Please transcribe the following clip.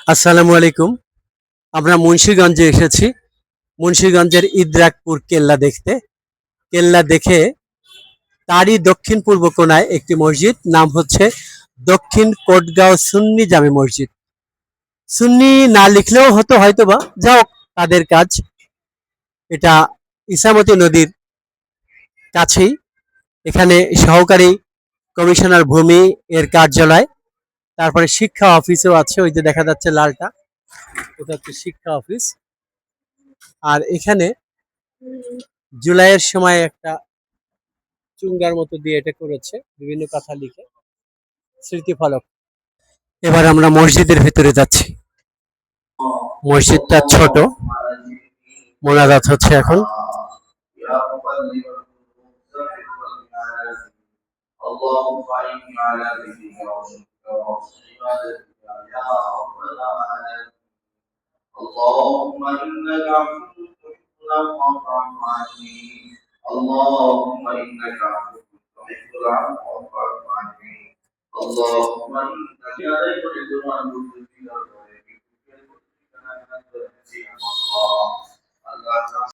আসসালামু আলাইকুম। আমরা মুন্সিগঞ্জে এসেছি। মুন্সিগঞ্জের ইদ্রাকপুর কেল্লা দেখতে। কেল্লা দেখে তারই দক্ষিণ পূর্ব কোণায় একটি মসজিদ, নাম হচ্ছে দক্ষিণ কোটগাঁও সুন্নি জামে মসজিদ। সুন্নি না লিখলেও হতো হয়তোবা, যাও তাদের কাজ। এটা ইসামতি নদীর কাছেই। এখানে সহকারী কমিশনার ভূমি এর কার্যালয়, তারপরে শিক্ষা অফিসও আছে, ওই যে দেখা যাচ্ছে লালটা, ওটা হচ্ছে শিক্ষা অফিস। আর এখানে জুলাইয়ের সময় একটা চুঙ্গার মতো দিয়ে এটা করেছে বিভিন্ন কথা লিখে, স্মৃতিফলক। এবার আমরা মসজিদের ভিতরে যাচ্ছি। মসজিদটা ছোট, মোনাজাত হচ্ছে এখন। اللهم إنك عفو تحب العفو فاعف عني اللهم إنك عفو تحب العفو فاعف عني اللهم